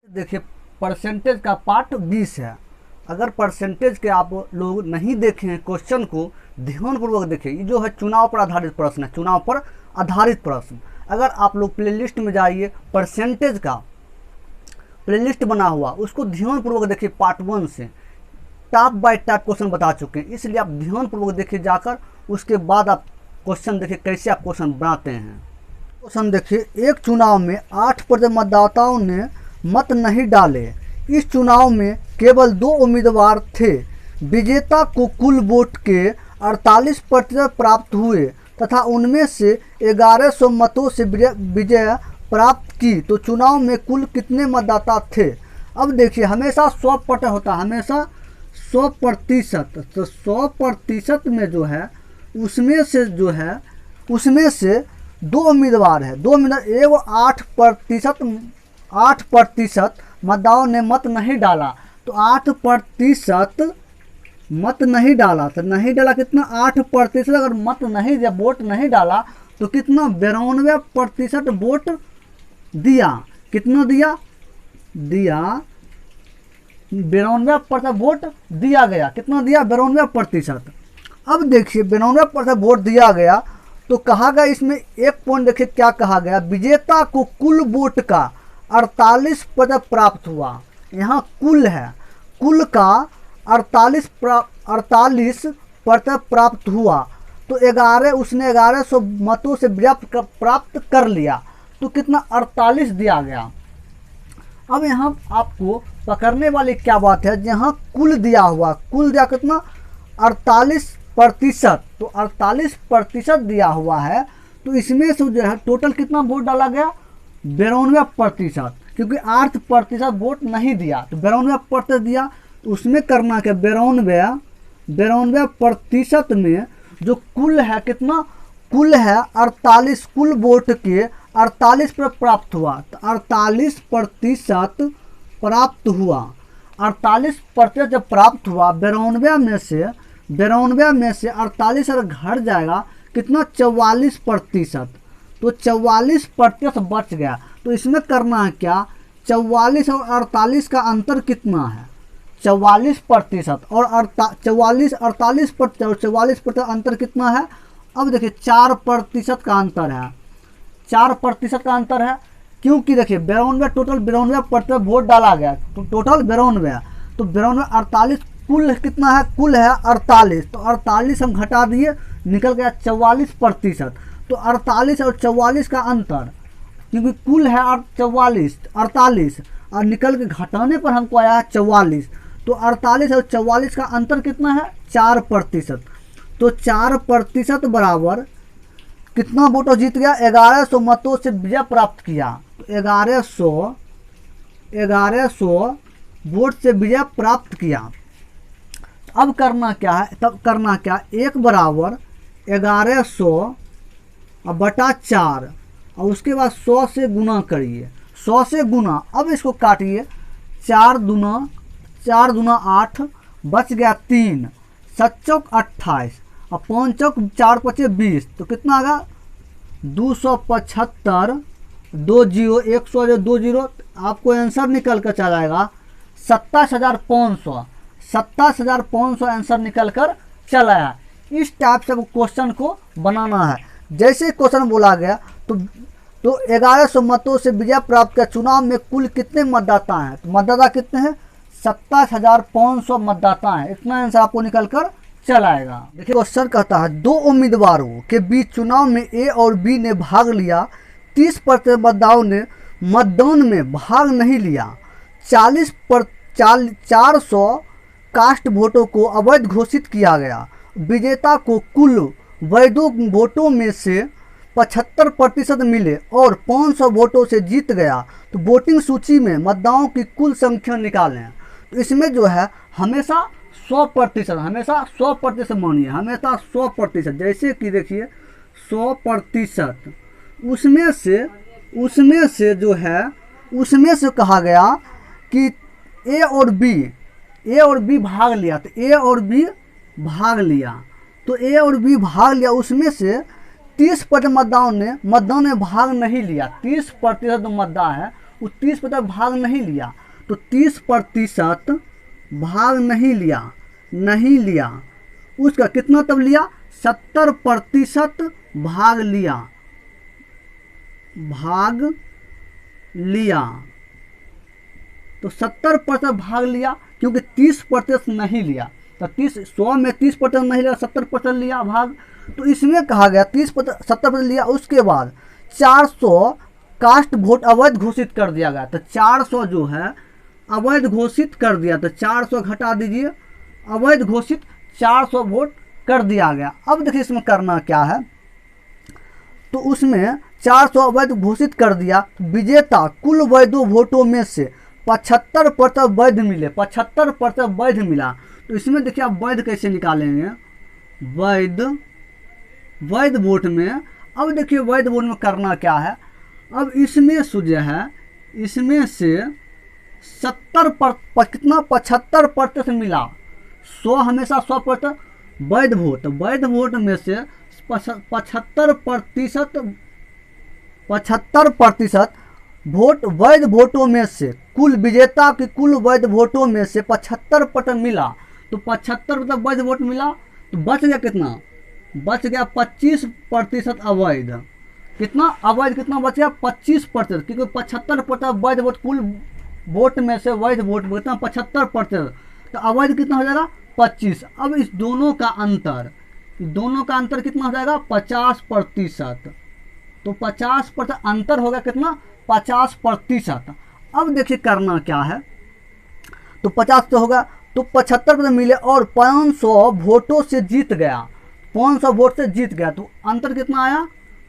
देखिए परसेंटेज का पार्ट 20 है। अगर परसेंटेज के आप लोग नहीं देखे हैं क्वेश्चन को ध्यानपूर्वक देखिए। ये जो है चुनाव पर आधारित प्रश्न है, चुनाव पर आधारित प्रश्न। अगर आप लोग प्लेलिस्ट में जाइए, परसेंटेज का प्लेलिस्ट बना हुआ उसको ध्यानपूर्वक देखिए। पार्ट 1 से टॉप बाय टॉप क्वेश्चन बता चुके हैं, इसलिए आप ध्यानपूर्वक देखिए जाकर। उसके बाद आप क्वेश्चन देखिए कैसे आप क्वेश्चन बनाते हैं। क्वेश्चन देखिए, एक चुनाव में 8% मतदाताओं ने मत नहीं डाले। इस चुनाव में केवल 2 उम्मीदवार थे। विजेता को कुल वोट के 48% प्राप्त हुए तथा उनमें से 1100 मतों से विजय प्राप्त की। तो चुनाव में कुल कितने मतदाता थे? अब देखिए हमेशा 100% होता है, हमेशा 100%। तो 100% में जो है उसमें से 2 उम्मीदवार है। 2 उम्मीदवार, एगो 8% मतदाताओं ने मत नहीं डाला। तो 8% मत नहीं डाला, तो नहीं डाला कितना? 8%। अगर मत नहीं दिया, वोट नहीं डाला, तो कितना? 92% वोट दिया। कितना दिया? 92% वोट दिया गया। कितना दिया? 92%। अब देखिए 92% वोट दिया गया तो कहा गया, इसमें एक पॉइंट देखिए क्या कहा गया, विजेता को कुल वोट का 48% प्राप्त हुआ। यहाँ कुल है, कुल का 48% प्राप्त हुआ। तो उसने 1100 मतों से प्राप्त कर लिया। तो कितना? 48 दिया गया। अब यहाँ आपको पकड़ने वाली क्या बात है, जहाँ कुल दिया हुआ, कुल दिया कितना? 48%। तो 48% दिया हुआ है, तो इसमें से जो है टोटल कितना वोट डाला गया? 92%। क्योंकि 8% वोट नहीं दिया, तो 92% दिया। तो उसमें करना क्या? 92% में जो कुल है कितना? कुल है 48, कुल वोट के 48% प्राप्त हुआ। तो 48% प्राप्त हुआ। 48% जब प्राप्त हुआ, 92 में से 48 अगर घट जाएगा कितना? 44%। तो 44% बच गया। तो इसमें करना है क्या? 44 और 48 का अंतर कितना है? 44%। और 44% अंतर कितना है? अब देखिए 4% का अंतर है। 4% का अंतर है, क्योंकि देखिए 92 टोटल 92% वोट डाला गया। तो टोटल 92, तो 92 48, कुल कितना है? कुल है 48। तो 48 हम घटा दिए, निकल गया 44%। तो 48 और 44 का अंतर, क्योंकि कुल है 48 और निकल के घटाने पर हमको आया 44। तो 48 और 44 का अंतर कितना है? 4%। तो 4% बराबर कितना वोटों जीत गया? 1100 मतों से विजय प्राप्त किया। तो 1100 वोट से विजय प्राप्त किया। अब करना क्या है? तब करना क्या? 1 बराबर 1100 बटा 4 और उसके बाद 100 से गुना करिए। 100 से गुना, अब इसको काटिए। 4 दूना 8, बच गया 3, 7 चौक 28 और 5 चौक 4 पचे 20। तो कितना आ गया? 275, 20 100 जो 20, आपको आंसर निकल कर चला आएगा 27,500। 27,500 आंसर निकल कर चला आया। इस टाइप से क्वेश्चन को बनाना है। जैसे क्वेश्चन बोला गया तो 1100 मतों से विजय प्राप्त किया। चुनाव में कुल कितने मतदाता हैं? तो मतदाता कितने हैं? 27,500 मतदाता हैं। इतना आंसर आपको निकल कर चल आएगा। देखिए क्वेश्चन कहता है, 2 उम्मीदवारों के बीच चुनाव में ए और बी ने भाग लिया। 30% मतदाताओं ने मतदान में भाग नहीं लिया। 400 कास्ट वोटों को अवैध घोषित किया गया। विजेता को कुल वैध वोटों में से 75% मिले और 500 वोटों से जीत गया। तो वोटिंग सूची में मतदाताओं की कुल संख्या निकालें। तो इसमें जो है हमेशा 100%, हमेशा 100% मानिए, हमेशा 100%। जैसे कि देखिए 100%, उसमें से जो है उसमें से कहा गया कि ए और बी भाग लिया। तो ए और बी भाग लिया, उसमें से 30% मतदाताओं ने मतदान में भाग नहीं लिया। 30% जो मतदाता है वो 30% भाग नहीं लिया, तो 30% भाग नहीं लिया उसका कितना तब लिया, 70% भाग लिया। तो 70% भाग लिया, क्योंकि 30% नहीं लिया, तो 100 में 30% नहीं लिया, 70% लिया भाग। तो इसमें कहा गया 70% लिया, उसके बाद 400 कास्ट वोट अवैध घोषित कर दिया गया। तो 400 जो है अवैध घोषित कर दिया, तो 400 घटा दीजिए, अवैध घोषित 400 वोट कर दिया गया। अब देखिए इसमें करना क्या है, तो उसमें 400 अवैध घोषित कर दिया, विजेता कुल वैध वोटों में से 75% वैध मिले, 75% वैध मिला। तो इसमें देखिए आप वैध कैसे निकालेंगे, वैध वोट में। अब देखिए वैध वोट में करना क्या है, अब इसमें से जो है, इसमें से 75% मिला, 100 हमेशा 100% वैध वोट, वैध वोट में से 75% वोट वैध वोटों में से कुल विजेता की कुल वैध वोटों में से 75% मिला। तो 75% वैध वोट मिला, तो बच गया कितना, बच गया 25% अवैध। कितना अवैध, कितना बच गया 25%, क्योंकि 75% वैध वोट कुल वोट में से वैध वोट कितना 75%, तो अवैध कितना हो जाएगा 25। अब इस दोनों का अंतर कितना हो जाएगा 50%। तो 50% अंतर होगा कितना 50%। अब देखिए करना क्या है, तो 50 तो होगा, तो 75% मिले और 500 वोटों से जीत गया, 500 वोट से जीत गया, तो अंतर कितना आया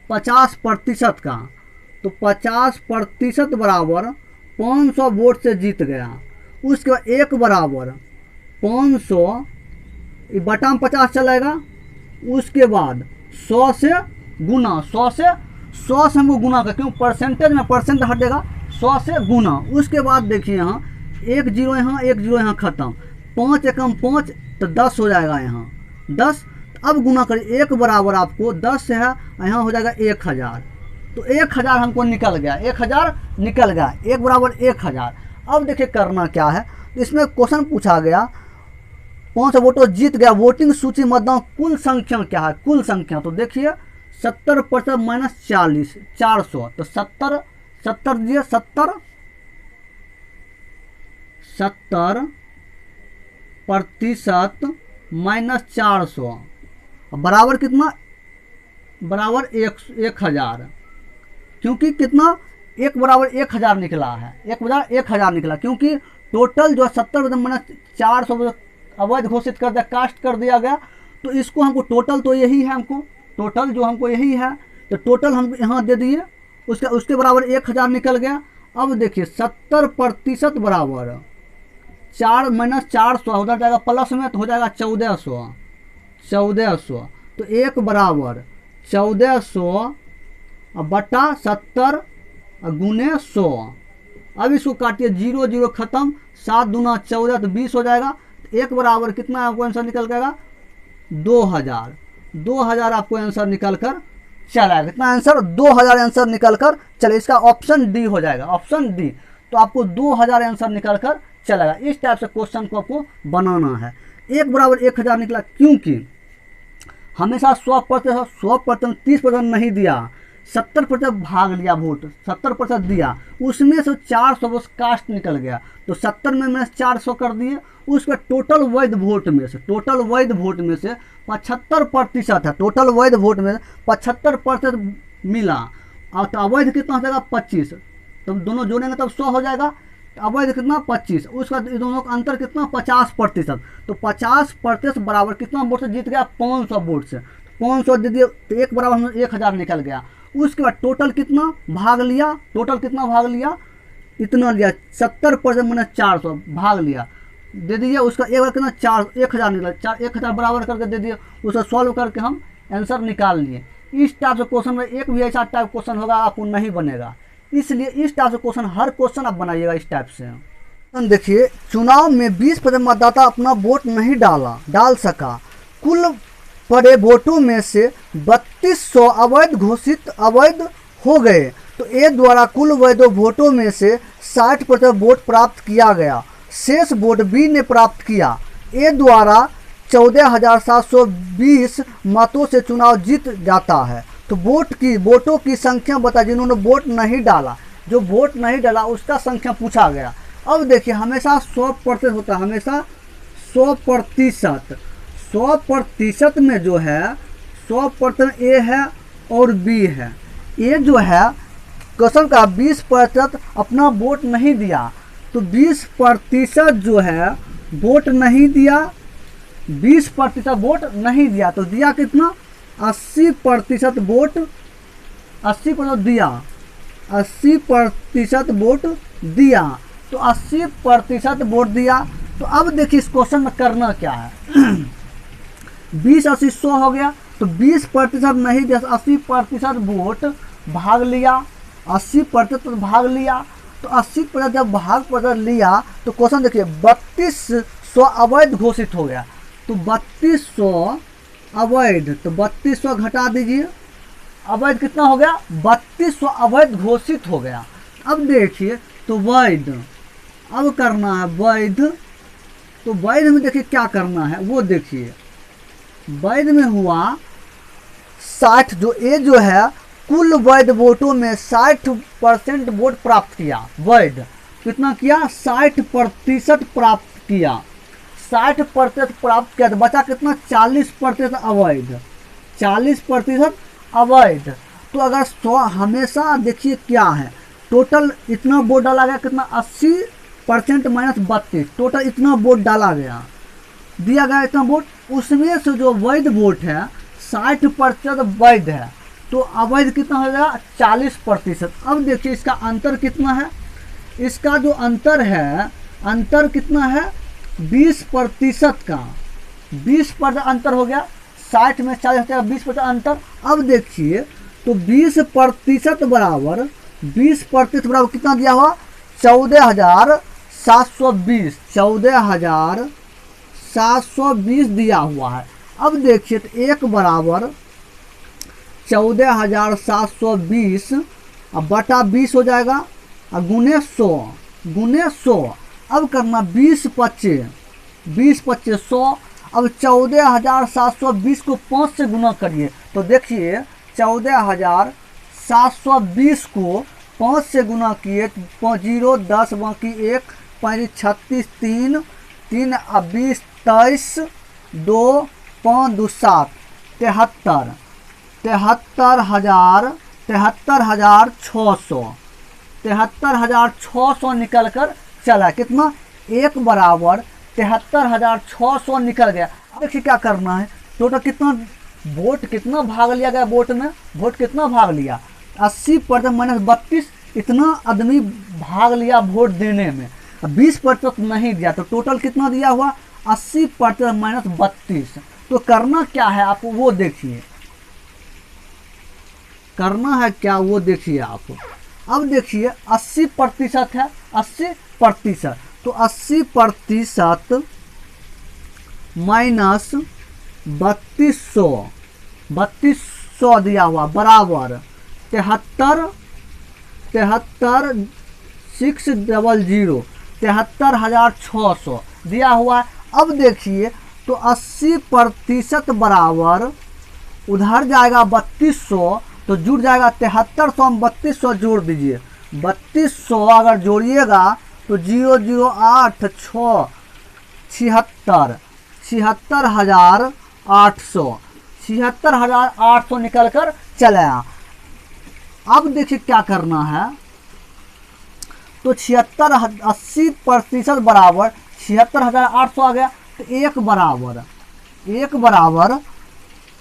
50% का। तो 50% बराबर 500 वोट से जीत गया, उसके बाद 1 बराबर 500 बटा में 50 चलेगा, उसके बाद 100 से गुना, 100 से हमको गुना का, क्यों परसेंटेज में परसेंट हटेगा, 100 से गुना। उसके बाद देखिए यहाँ 1 0 यहाँ, 1 0 यहाँ खत्म, 5 एकम 5, तो 10 हो जाएगा यहाँ 10। अब गुना करिए, 1 बराबर आपको 10 है, यहाँ हो जाएगा 1000। तो 1000 हमको निकल गया, 1000 निकल गया, 1 बराबर 1000। अब देखिए करना क्या है, इसमें क्वेश्चन पूछा गया 500 वोटों जीत गया, वोटिंग सूची मतदान कुल संख्या क्या है, कुल संख्या। तो देखिए 70% माइनस 40, 400, तो 70 दिए, 70% माइनस 400 बराबर कितना, बराबर 1000, क्योंकि कितना 1 बराबर 1000 निकला है, 1 बराबर 1000 निकला, क्योंकि टोटल जो 70% माइनस 400 अवैध घोषित कर दिया, कास्ट कर दिया गया। तो इसको हमको टोटल तो यही है, हमको टोटल जो हमको यही है, तो टोटल हम यहाँ दे दिए, उसके बराबर 1000 निकल गया। अब देखिए 70% बराबर 4 माइनस 400 हो जाएगा प्लस में, तो हो जाएगा 1400। तो 1 बराबर 1400 बटा 70 गुने 100। अब इसको काटिए, 0 0 खत्म, 7 दूना 14, तो 20 हो जाएगा। 1 बराबर कितना आपको आंसर निकल जाएगा 2000 आपको आंसर निकल कर चला, कितना आंसर 2000 आंसर निकल कर चले। इसका ऑप्शन डी हो जाएगा, ऑप्शन डी। तो आपको 2000 आंसर निकल कर चलेगा। इस टाइप से क्वेश्चन को आपको बनाना है। 1 बराबर 1000 निकला, क्योंकि हमेशा 100% 30% नहीं दिया, 70% भाग लिया, वोट 70% दिया, उसमें से 400 बस कास्ट निकल गया। तो 70 में मैंने 400 कर दिए, उसके टोटल वैध वोट में से 75% है, टोटल वैध वोट में 75% मिला। और तो अवैध कितना हो जाएगा 25, तो दोनों जोड़ेंगे तब 100 हो जाएगा। अवैध कितना 25, उसका दोनों का अंतर कितना 50%। तो 50% बराबर कितना वोट से जीत गया 500 वोट से, 500 दे दिए, तो 1 बराबर 1000 निकल गया। उसके बाद टोटल कितना भाग लिया, इतना लिया, 70% मैंने 400 भाग लिया, दे दिए। उसका एक बार कितना 1000 निकला, 1000 बराबर करके दे दिए। उसको सॉल्व करके हम आंसर निकाल लिए। इस टाइप से क्वेश्चन में एक भी ऐसा टाइप क्वेश्चन होगा आपको नहीं बनेगा, इसलिए इस टाइप से क्वेश्चन हर क्वेश्चन आप बनाइएगा इस टाइप से। देखिए चुनाव में 20% मतदाता अपना वोट नहीं डाल सका, कुल पड़े वोटों में से 3200 अवैध हो गए, तो ए द्वारा कुल वैध वोटों में से 60% वोट प्राप्त किया गया, शेष वोट बी ने प्राप्त किया। ए द्वारा 14,720 मतों से चुनाव जीत जाता है। तो वोटों की संख्या बता, जिन्होंने वोट नहीं डाला, जो वोट नहीं डाला उसका संख्या पूछा गया। अब देखिए हमेशा 100% होता है, हमेशा 100%। 100% में जो है 100% ए है और बी है। ए जो है क्वेश्चन का 20% अपना वोट नहीं दिया, तो 20% जो है वोट नहीं दिया, 20% वोट नहीं दिया, तो दिया कितना 80% वोट, 80% दिया, 80% वोट दिया, तो 80% वोट दिया। तो अब देखिए इस क्वेश्चन में करना क्या है 20 80 100 हो गया, तो 20% नहीं दिया, 80% वोट भाग लिया, 80% भाग लिया, तो 80% जब भाग लिया तो क्वेश्चन देखिए 3200 अवैध घोषित हो गया। तो 3200 अवैध, तो 3200 घटा दीजिए, अवैध कितना हो गया 3200 अवैध घोषित हो गया। अब देखिए तो वैध, अब करना है वैध, तो वैध में देखिए क्या करना है वो देखिए। वैध में हुआ 60, जो ए जो है कुल वैध वोटों में 60% वोट प्राप्त किया, वैध कितना किया 60% प्राप्त किया, 60% प्राप्त किया, तो बचा कितना 40% अवैध, 40% अवैध। तो अगर 100 हमेशा देखिए क्या है टोटल इतना वोट डाला गया, कितना 80% माइनस 32, टोटल इतना वोट डाला गया, दिया गया इतना वोट, उसमें से जो वैध वोट है 60% वैध है, तो अवैध कितना हो जाएगा 40%। अब देखिए इसका अंतर कितना है, इसका जो अंतर है, अंतर कितना है 20% का, 20% अंतर हो गया, 60 में 40 हो 20% अंतर। अब देखिए तो 20% बराबर, 20% बराबर कितना दिया हुआ 14,720, 14,720 दिया हुआ है। अब देखिए तो एक बराबर 14,720 अब बटा 20 हो जाएगा, और गुने 100। अब करना 20 25 100। अब 14,720 को 5 से गुना करिए, तो देखिए 14,720 को 5 से गुना किए तो 0 10 बाकी 1 5 36 3 3 20 23 2 5 2 7 73 73,600 निकल कर चला, कितना एक बराबर 73,600 निकल गया। अब देखिए क्या करना है, टोटल कितना वोट कितना भाग लिया गया, वोट में वोट कितना भाग लिया 80% माइनस 32, इतना आदमी भाग लिया वोट देने में, 20% नहीं दिया, तो टोटल कितना दिया हुआ 80% माइनस 32। तो करना क्या है आपको वो देखिए, करना है क्या वो देखिए आप। अब देखिए 80% है, 80%, तो 80% माइनस 3200 दिया हुआ बराबर 73,600, 73,600 दिया हुआ है। अब देखिए तो 80% बराबर उधर जाएगा 3200, तो जुड़ जाएगा 7300 में 3200 जोड़ दीजिए, 3200 अगर जोड़िएगा तो 008 6 76 76,800 76,800 निकल कर चला। अब देखिए क्या करना है, तो 80% बराबर 76,800 आ गया, तो एक बराबर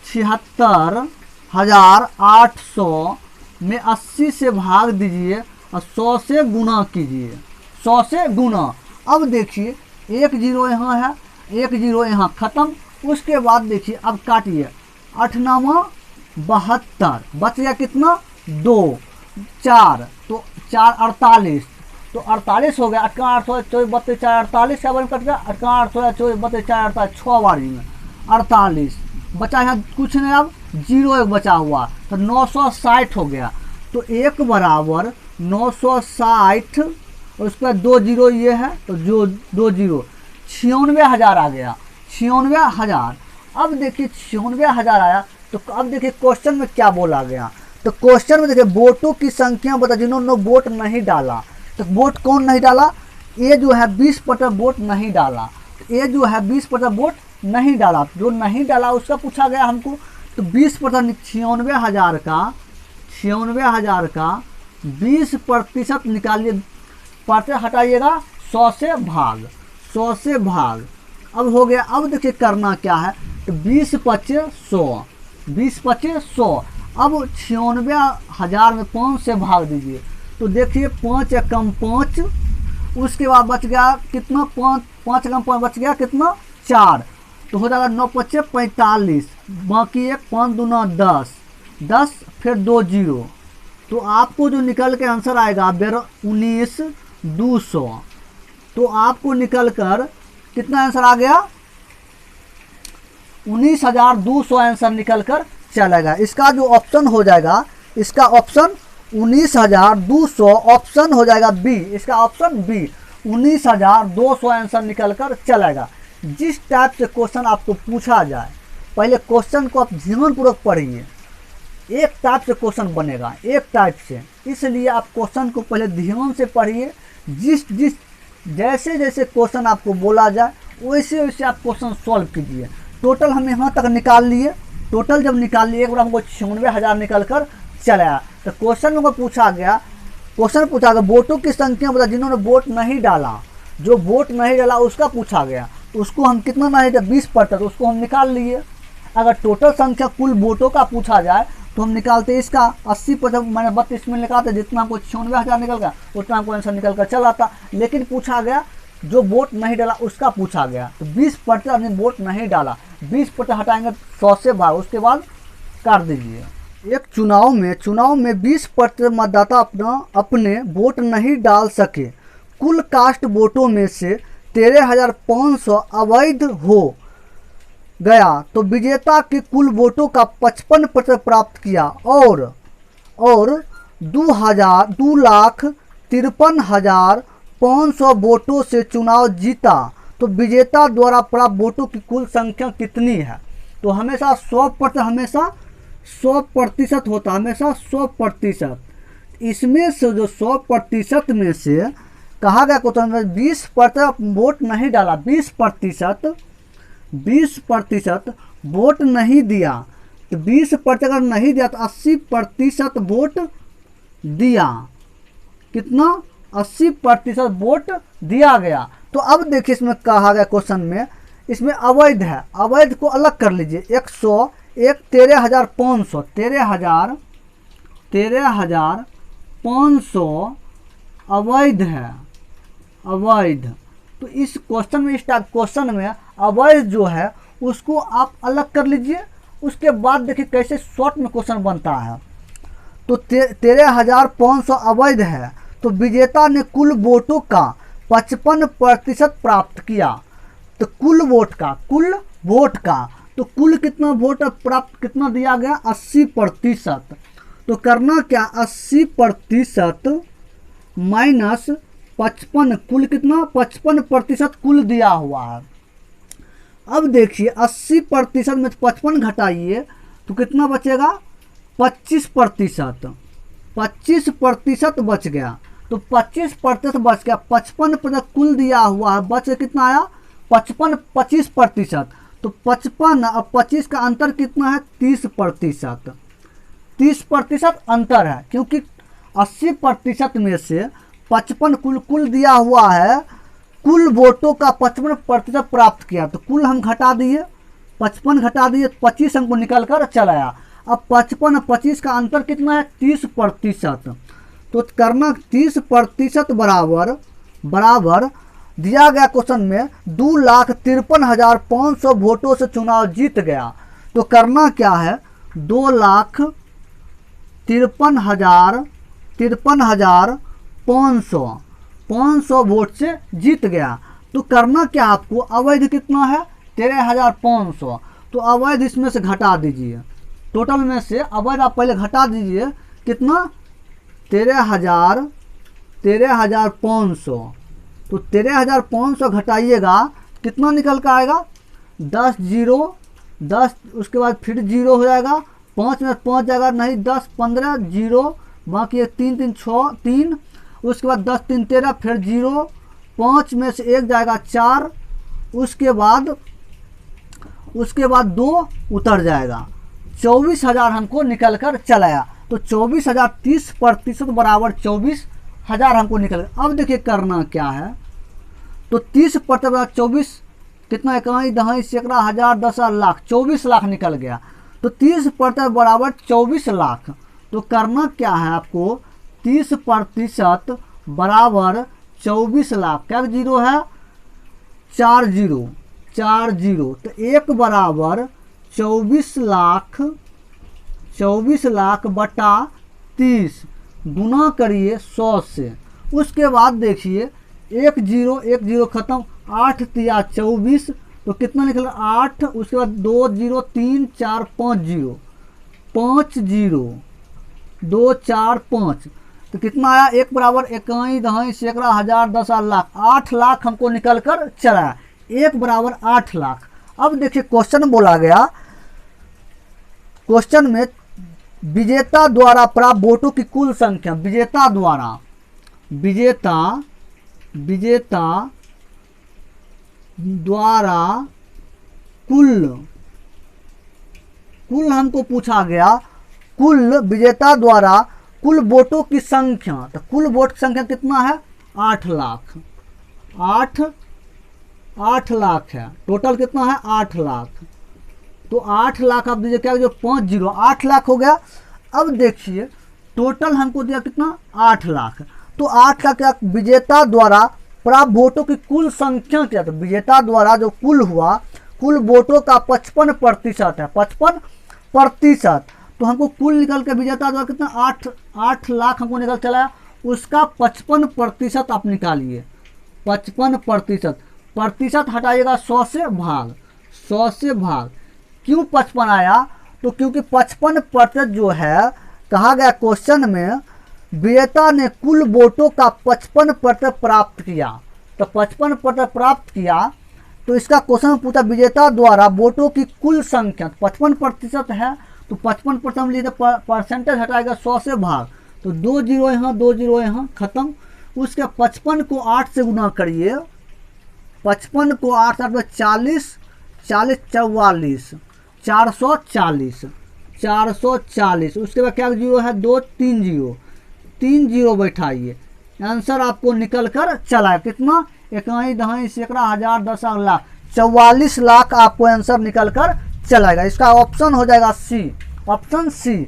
76,800 में 80 से भाग दीजिए और 100 से गुना कीजिए, 100 से गुना। अब देखिए 1 0 यहाँ है, 1 0 यहाँ खत्म। उसके बाद देखिए अब काटिए, 8 9 72, बच गया कितना 2 4, तो 4 48, तो 48 हो गया, 8 8 24 32 4 48 का कट गया, 8 8 24 32 4 48 6 बारी में 48 बचा, यहाँ कुछ नहीं, अब 0 एक बचा हुआ, तो 960 हो गया, तो 1 बराबर 960 और उस पर 2 जीरो ये है तो जो 2 जीरो 96,000 आ गया, 96,000। अब देखिए 96,000 आया तो अब देखिए क्वेश्चन में क्या बोला गया। तो क्वेश्चन में देखिए वोटों की संख्या बता जिन्होंने वोट नहीं डाला। तो वोट कौन नहीं डाला? ये जो है 20% वोट नहीं डाला। ये जो है 20% वोट नहीं डाला, जो नहीं डाला उसका पूछा गया हमको। तो 20% 96,000 का 20% निकालिए, परसे हटाइएगा 100 से भाग, 100 से भाग। अब हो गया। अब देखिए करना क्या है, तो 20 पचे 100, 20 पचे 100। अब 96,000 में 5 से भाग दीजिए तो देखिए 5 एकम 5, उसके बाद बच गया कितना, 5 एकम 5 बच गया कितना 4, तो हो जाएगा 9 पचे 45, बाकी एक 5 दूना 10, 10 फिर 2 जीरो। तो आपको जो निकल के आंसर आएगा 19,200। तो आपको निकल कर कितना आंसर आ गया, 19,200 आंसर निकल कर चलेगा। इसका जो ऑप्शन हो जाएगा, इसका ऑप्शन 19,200 ऑप्शन हो जाएगा बी, इसका ऑप्शन बी 19,200 आंसर निकल कर चलेगा। जिस टाइप से क्वेश्चन आपको पूछा जाए, पहले क्वेश्चन को आप ध्यानपूर्वक पढ़िए। एक टाइप से क्वेश्चन बनेगा, एक टाइप से, इसलिए आप क्वेश्चन को पहले ध्यान से पढ़िए। जैसे जैसे क्वेश्चन आपको बोला जाए वैसे वैसे आप क्वेश्चन सॉल्व कीजिए। टोटल हम यहाँ तक निकाल लिए, टोटल जब निकाल लिए एक बार हमको 96,000 निकल कर चला। तो क्वेश्चन को पूछा गया, वोटों की संख्या बता जिन्होंने वोट नहीं डाला। जो वोट नहीं डाला उसका पूछा गया, तो उसको हम कितना नहीं था 20%, उसको हम निकाल लिए। अगर टोटल संख्या कुल वोटों का पूछा जाए तो हम निकालते इसका 80% मैंने 32 में निकालते, जितना हमको 96,000 निकल गया उतना हमको आंसर निकल कर चला था। लेकिन पूछा गया जो वोट नहीं डाला उसका पूछा गया, तो 20% हमने वोट नहीं डाला, 20% हटाएंगे 100 से भाग, उसके बाद काट दीजिए। एक चुनाव में 20% मतदाता अपने वोट नहीं डाल सके। कुल कास्ट वोटों में से 13,500 अवैध हो गया तो विजेता के कुल वोटों का 55% प्राप्त किया और 2,53,500 वोटों से चुनाव जीता तो विजेता द्वारा प्राप्त वोटों की कुल संख्या कितनी है। तो हमेशा 100% हमेशा 100% होता, हमेशा 100%। इसमें से जो 100% में से कहा गया क्वेश्चन में 20% वोट नहीं डाला, 20% वोट नहीं दिया, तो 20% अगर नहीं दिया तो 80% वोट दिया। कितना? 80% वोट दिया गया। तो अब देखिए इसमें कहा गया क्वेश्चन में, इसमें अवैध है, अवैध को अलग कर लीजिए। 13,500 13,500 अवैध है, अवैध। तो इस क्वेश्चन में, इस टाइप क्वेश्चन में अवैध जो है उसको आप अलग कर लीजिए। उसके बाद देखिए कैसे शॉर्ट में क्वेश्चन बनता है। तो 13,500 अवैध है तो विजेता ने कुल वोटों का 55% प्राप्त किया। तो कुल वोट का तो कुल कितना वोट प्राप्त कितना दिया गया 80%। तो करना क्या 80% माइनस 55, कुल कितना 55% कुल दिया हुआ है। अब देखिए 80% में 55 घटाइए तो कितना बचेगा 25%, 25% बच गया। तो 25% बच गया, 55% कुल दिया हुआ है, बच कितना आया 25%। तो 55 और 25 का अंतर कितना है 30%, 30% अंतर है, क्योंकि 80% में से 55 कुल दिया हुआ है, कुल वोटों का 55% प्राप्त किया। तो कुल हम घटा दिए, 55 घटा दिए, 25 हमको निकल कर चला आया। अब 55 और 25 का अंतर कितना है 30%। तो करना 30% बराबर दिया गया क्वेश्चन में 2,53,500 वोटों से चुनाव जीत गया। तो करना क्या है 2,53,500 वोट से जीत गया। तो करना क्या आपको, अवैध कितना है 13,500, तो अवैध इसमें से घटा दीजिए। टोटल में से अवैध आप पहले घटा दीजिए, कितना 13,500। तो 13,500 घटाइएगा कितना निकल कर आएगा, 10 जीरो 10, उसके बाद फिर जीरो हो जाएगा, 5 में 5 जाएगा नहीं, 10 15 जीरो, बाकी 3 3 6 3, उसके बाद 10 3 13, फिर जीरो, 5 में से 1 जाएगा 4, उसके बाद 2 उतर जाएगा, 24,000 हमको निकल कर चलाया। तो 24,000 30% बराबर 24,000 हमको निकल गया। अब देखिए करना क्या है, तो 30% बराबर 24 कितना, इकाई दहाई सैकड़ा हज़ार 10,000 लाख, 24 लाख निकल गया। तो 30% बराबर 24 लाख। तो करना क्या है आपको, 30% बराबर 24 लाख, क्या जीरो है, 4 जीरो 4 जीरो, तो 1 बराबर 24 लाख बटा 30 गुना करिए 100 से। उसके बाद देखिए 1 जीरो ख़त्म, 8 तिया 24, तो कितना निकला 8, उसके बाद 2 जीरो 3 4 5 जीरो 5 जीरो 2 4 5, तो कितना आया, 1 बराबर इकाई दहाई सैकड़ा हज़ार 10,000 लाख, 8 लाख हमको निकल कर चला, 1 बराबर 8 लाख। अब देखिए क्वेश्चन बोला गया, क्वेश्चन में विजेता द्वारा प्राप्त वोटों की कुल संख्या, विजेता द्वारा कुल हमको पूछा गया, विजेता द्वारा कुल वोटों की संख्या। तो कुल वोट की संख्या कितना है, 8 लाख, 8 लाख है, टोटल कितना है 8 लाख। तो 8 लाख आप दीजिए, क्या जो 5 जीरो 8 लाख हो गया। अब देखिए टोटल हमको दिया कितना, 8 लाख। तो 8 लाख क्या, विजेता द्वारा प्राप्त वोटों की कुल संख्या क्या, तो विजेता द्वारा जो कुल हुआ, कुल वोटों का 55% है, 55%। तो हमको कुल निकल के विजेता द्वारा कितना, 8 लाख हमको निकल चला, उसका 55% आप निकालिए, 55%, प्रतिशत हटाइएगा 100 से भाग, 100 से भाग। क्यों 55 आया, तो क्योंकि 55% जो है, कहा गया क्वेश्चन में विजेता ने कुल वोटों का 55% प्राप्त किया। तो 55% प्राप्त किया, तो इसका क्वेश्चन में पूछा विजेता द्वारा वोटों की कुल संख्या, 55% है, तो 55% हम लिए परसेंटेज हटाएगा 100 से भाग, तो 2 जीरो यहाँ 2 जीरो यहाँ खत्म। उसके 55 को 8 से गुना करिए, 55 को 8 में 40 40 44 440, उसके बाद क्या जीरो है, 2 3 जीरो 3 जीरो बैठाइए, आंसर आपको निकल कर चला कितना, इकाई दहाई सैकड़ा हज़ार 10,000 लाख, 44 लाख आपको आंसर निकल कर चलाएगा। इसका ऑप्शन हो जाएगा सी, ऑप्शन सी,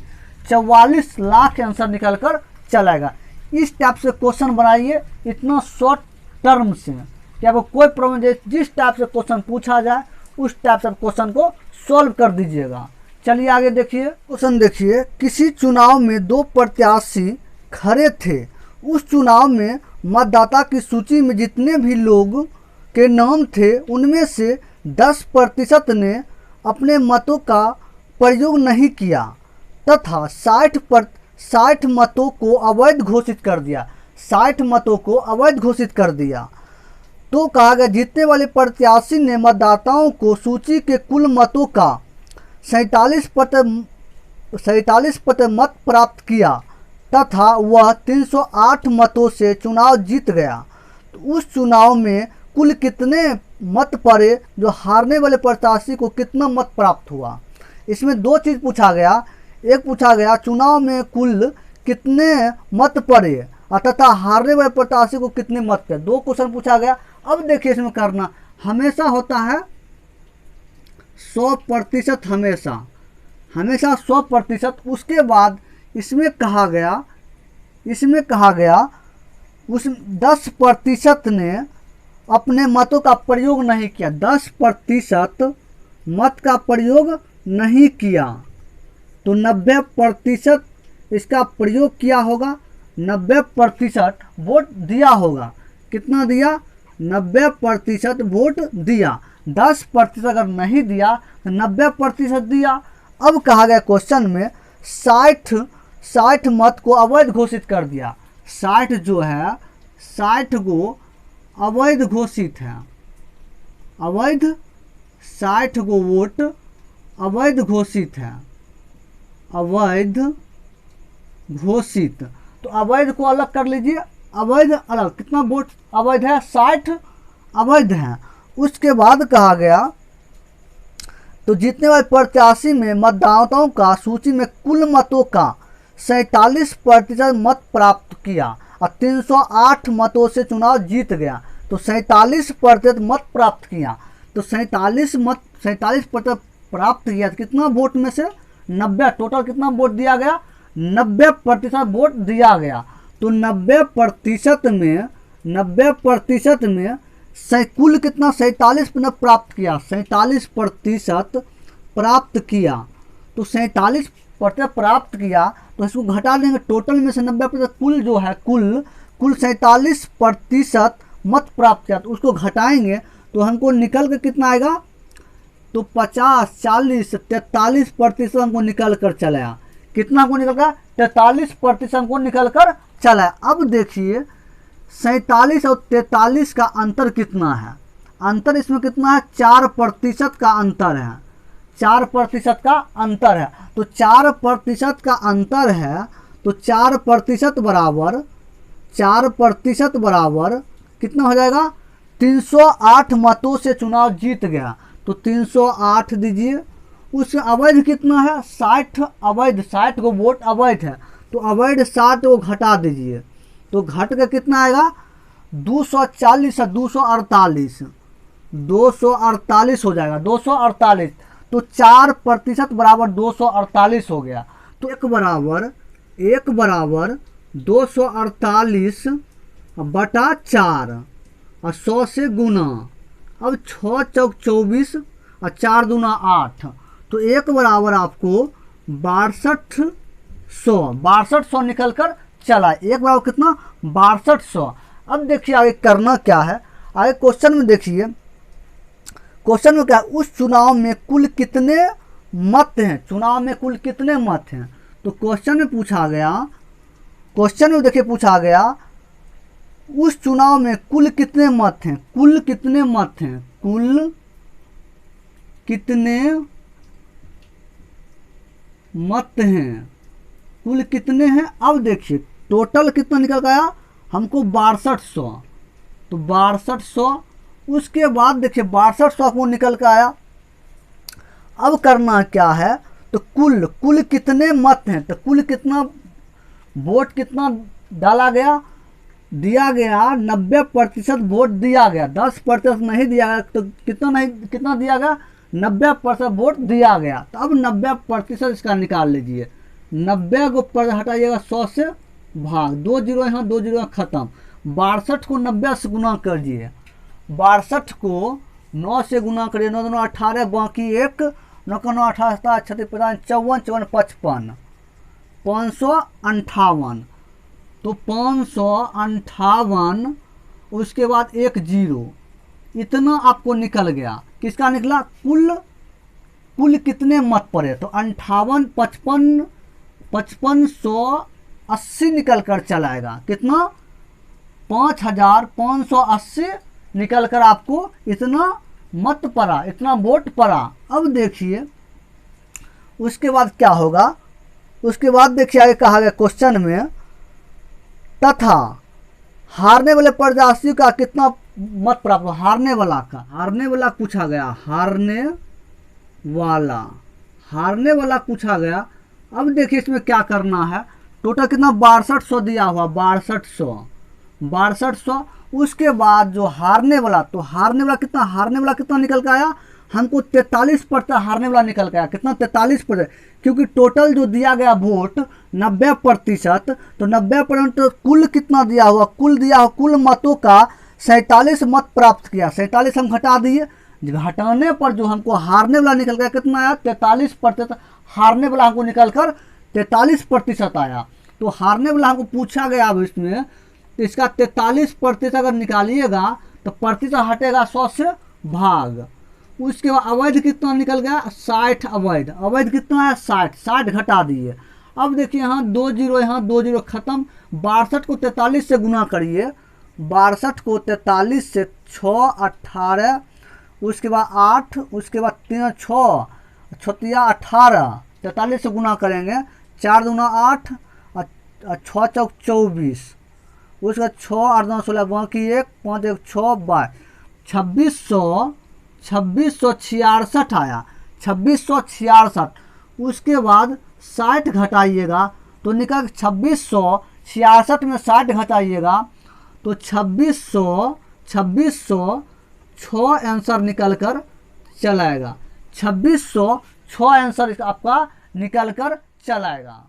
44 लाख आंसर निकल कर चलाएगा। इस टाइप से क्वेश्चन बनाइए, इतना शॉर्ट टर्म से कि आपको कोई प्रॉब्लम, जिस टाइप से क्वेश्चन पूछा जाए उस टाइप से क्वेश्चन को सॉल्व कर दीजिएगा। चलिए आगे देखिए, क्वेश्चन देखिए, किसी चुनाव में 2 प्रत्याशी खड़े थे, उस चुनाव में मतदाता की सूची में जितने भी लोग के नाम थे उनमें से 10% ने अपने मतों का प्रयोग नहीं किया तथा 60 मतों को अवैध घोषित कर दिया, 60 मतों को अवैध घोषित कर दिया। तो कहा गया जीतने वाले प्रत्याशी ने मतदाताओं को सूची के कुल मतों का 47% मत प्राप्त किया तथा वह 308 मतों से चुनाव जीत गया। तो उस चुनाव में कुल कितने मत पड़े, जो हारने वाले प्रत्याशी को कितना मत प्राप्त हुआ। इसमें 2 चीज़ पूछा गया, एक पूछा गया चुनाव में कुल कितने मत पड़े तथा हारने वाले प्रत्याशी को कितने मत पड़े, 2 क्वेश्चन पूछा गया। अब देखिए इसमें करना हमेशा होता है 100%, हमेशा 100%। उसके बाद इसमें कहा गया उस 10% ने अपने मतों का प्रयोग नहीं किया, 10% मत का प्रयोग नहीं किया, तो 90% इसका प्रयोग किया होगा, 90% वोट दिया होगा। कितना दिया, 90% वोट दिया, 10% अगर नहीं दिया तो 90% दिया। अब कहा गया क्वेश्चन में 60 मत को अवैध घोषित कर दिया। 60 जो है 60 को अवैध घोषित है, अवैध 60 को वोट अवैध घोषित है, अवैध घोषित। तो अवैध को अलग कर लीजिए, अवैध अलग, कितना वोट अवैध है 60 अवैध है। उसके बाद कहा गया तो जीतने वाले प्रत्याशी में मतदाताओं का सूची में कुल मतों का 47% मत प्राप्त किया और 308 मतों से चुनाव जीत गया। तो 47% मत प्राप्त किया, तो 47% प्राप्त किया, कितना वोट में से 90, टोटल कितना वोट दिया गया 90% वोट दिया गया। तो 90% में कुल कितना 47% प्राप्त किया, 47% प्राप्त किया। तो 47% प्राप्त किया तो इसको घटा देंगे, टोटल में से 90% कुल जो है कुल 47% मत प्राप्त किया, तो उसको घटाएंगे तो हमको निकल के कितना आएगा, तो 50, 40, 43% हमको निकल कर चला। कितना हमको निकल कर 43% हमको निकल कर चला। अब देखिए 47 और 43 का अंतर कितना है, अंतर इसमें कितना है 4% का अंतर है, 4% का अंतर है। तो 4% का अंतर है, तो 4% बराबर 4% बराबर कितना हो जाएगा 308 मतों से चुनाव जीत गया। तो 308 दीजिए। उस अवैध कितना है 60 अवैध, 60 को वोट अवैध है, तो अवैध 60 को घटा दीजिए, तो घट के कितना आएगा 240 है, 248 हो जाएगा 248। तो 4% बराबर 248 हो गया। तो एक बराबर 248 बटा 4 और 100 से गुना। अब 6 चौक 24 और 4 दूना 8, तो एक बराबर आपको 6200 निकल कर चला। एक बराबर कितना 6200। अब देखिए आगे करना क्या है, आगे क्वेश्चन में देखिए, क्वेश्चन में क्या, उस चुनाव में कुल कितने मत हैं, चुनाव में कुल कितने मत हैं। तो क्वेश्चन में पूछा गया, क्वेश्चन में देखिए पूछा गया उस चुनाव में कुल कितने मत हैं, कुल कितने मत हैं, कुल कितने मत हैं, कुल कितने हैं। अब देखिए टोटल कितना निकल गया हमको 6200, तो 6200। उसके बाद देखिए 6200 को निकल के आया। अब करना क्या है, तो कुल कितने मत हैं, तो कुल कितना वोट कितना डाला गया, दिया गया 90% वोट दिया गया, 10% नहीं दिया गया, तो कितना दिया गया 90% वोट दिया गया। तो अब 90% इसका निकाल लीजिए, 90 को पर हटाइएगा 100 से भाग, 2 जीरो यहाँ 2 जीरो यहाँ खत्म। 62 को 90 से गुना करिए, 62 को 9 से गुना करिए, 9 9 18, बाकी 1 9 9 18 36 54 54 55 558। तो 558, उसके बाद 1 जीरो, इतना आपको निकल गया। किसका निकला, कुल कितने मत पड़े, तो 58 55 5580 निकल कर चलाएगा। कितना 5580 निकल कर आपको इतना मत पड़ा, इतना वोट पड़ा। अब देखिए उसके बाद क्या होगा, उसके बाद देखिए आगे कहा गया क्वेश्चन में, तथा हारने वाले प्रत्याशी का कितना मत प्राप्त हो, हारने वाला का, हारने वाला पूछा गया, हारने वाला पूछा गया। अब देखिए इसमें क्या करना है, टोटल कितना 6200 दिया हुआ, 6200। उसके बाद जो हारने वाला, तो हारने वाला कितना निकल के आया हमको 43% हारने वाला निकल गया। कितना 43%, क्योंकि टोटल जो दिया गया वोट 90%, तो 90% कुल कितना दिया हुआ, कुल मतों का 47 मत प्राप्त किया, 47 हम घटा दिए, घटाने पर जो हमको हारने वाला निकल गया कितना आया 43%, हारने वाला हमको निकल कर 43% आया। तो हारने वाला हमको पूछा गया अब इसमें, तो इसका 43% अगर निकालिएगा तो प्रतिशत हटेगा 100 से भाग। उसके बाद अवैध कितना निकल गया 60, अवैध कितना है 60 घटा दिए। अब देखिए यहाँ 2 जीरो, यहाँ 2 जीरो खत्म। 62 को 43 से गुना करिए, 62 को 43 से 6 18, उसके बाद 8, उसके बाद 3 6 छतिया 18, 43 से गुना करेंगे, 4 दूना 8 और 6 चौक 24, उसके बाद 6 8 2 16 बाकी 1 5 1 6 22, 2666 आया, 2666। उसके बाद 60 घटाइएगा तो निकल 2666 में 60 घटाइएगा तो 2600 6 आंसर निकल कर चलाएगा, 2606 आंसर आपका निकल कर चलाएगा।